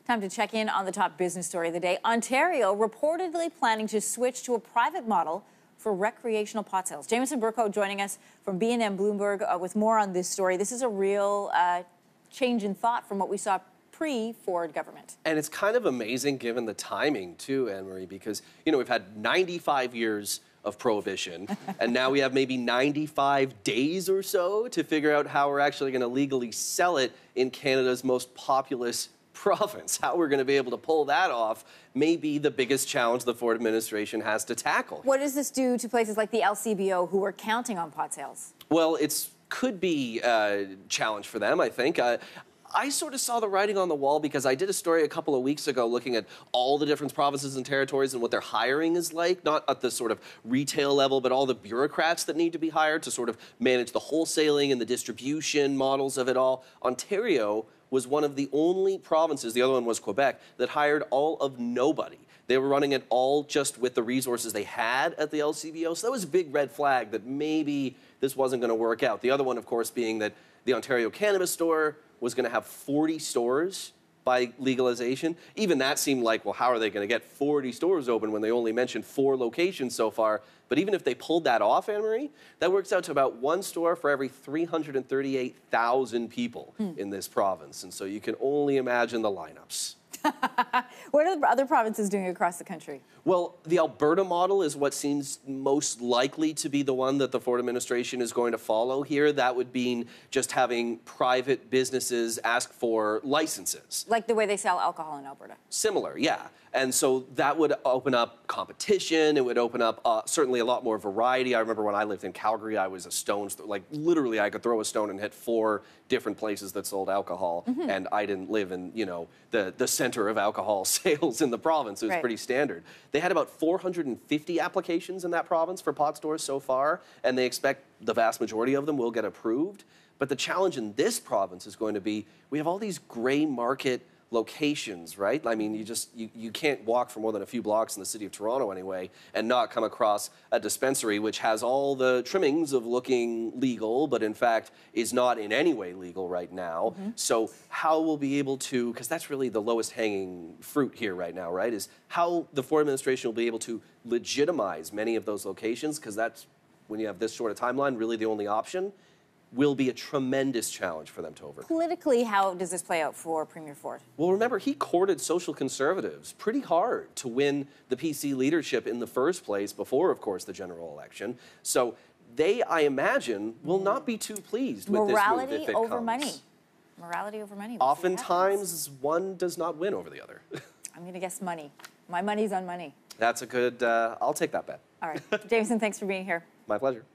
Time to check in on the top business story of the day. Ontario reportedly planning to switch to a private model for recreational pot sales. Jameson Burko joining us from B&M Bloomberg with more on this story. This is a real change in thought from what we saw pre-Ford government. And it's kind of amazing given the timing too, Anne-Marie, because, you know, we've had 95 years of prohibition, and now we have maybe 95 days or so to figure out how we're actually going to legally sell it in Canada's most populous province. How we're going to be able to pull that off may be the biggest challenge the Ford administration has to tackle. What does this do to places like the LCBO who are counting on pot sales? Well, it could be a challenge for them, I think. I sort of saw the writing on the wall because I did a story a couple of weeks ago looking at all the different provinces and territories and what their hiring is like, not at the sort of retail level, but all the bureaucrats that need to be hired to sort of manage the wholesaling and the distribution models of it all. Ontario was one of the only provinces, the other one was Quebec, that hired all of nobody. They were running it all just with the resources they had at the LCBO. So that was a big red flag that maybe this wasn't going to work out. The other one, of course, being that the Ontario Cannabis Store was going to have 40 stores by legalization. Even that seemed like, well, how are they going to get 40 stores open when they only mentioned 4 locations so far? But even if they pulled that off, Anne-Marie, that works out to about 1 store for every 338,000 people in this province. And so you can only imagine the lineups. What are the other provinces doing across the country? Well, the Alberta model is what seems most likely to be the one that the Ford administration is going to follow here. That would mean just having private businesses ask for licenses. Like the way they sell alcohol in Alberta? Similar, yeah. And so that would open up competition. It would open up certainly a lot more variety. I remember when I lived in Calgary, I was a stone's like literally I could throw a stone and hit 4 different places that sold alcohol. And I didn't live in, you know, the center of alcohol sales in the province. It was pretty standard. They had about 450 applications in that province for pot stores so far, and they expect the vast majority of them will get approved. But the challenge in this province is going to be, we have all these gray market locations, right? I mean, you can't walk for more than a few blocks in the city of Toronto anyway and not come across a dispensary which has all the trimmings of looking legal, but in fact is not in any way legal right now. So how we'll be able to, because that's really the lowest hanging fruit here right now, right, is how the Ford administration will be able to legitimize many of those locations, because that's, when you have this short a timeline, really the only option, will be a tremendous challenge for them to overcome. Politically, how does this play out for Premier Ford? Well, remember, he courted social conservatives pretty hard to win the PC leadership in the first place before, of course, the general election. So they, I imagine, will not be too pleased with this move if it over comes. money. Morality over money. Oftentimes, one does not win over the other. I'm going to guess money. My money's on money. That's a good, I'll take that bet. All right. Jameson, thanks for being here. My pleasure.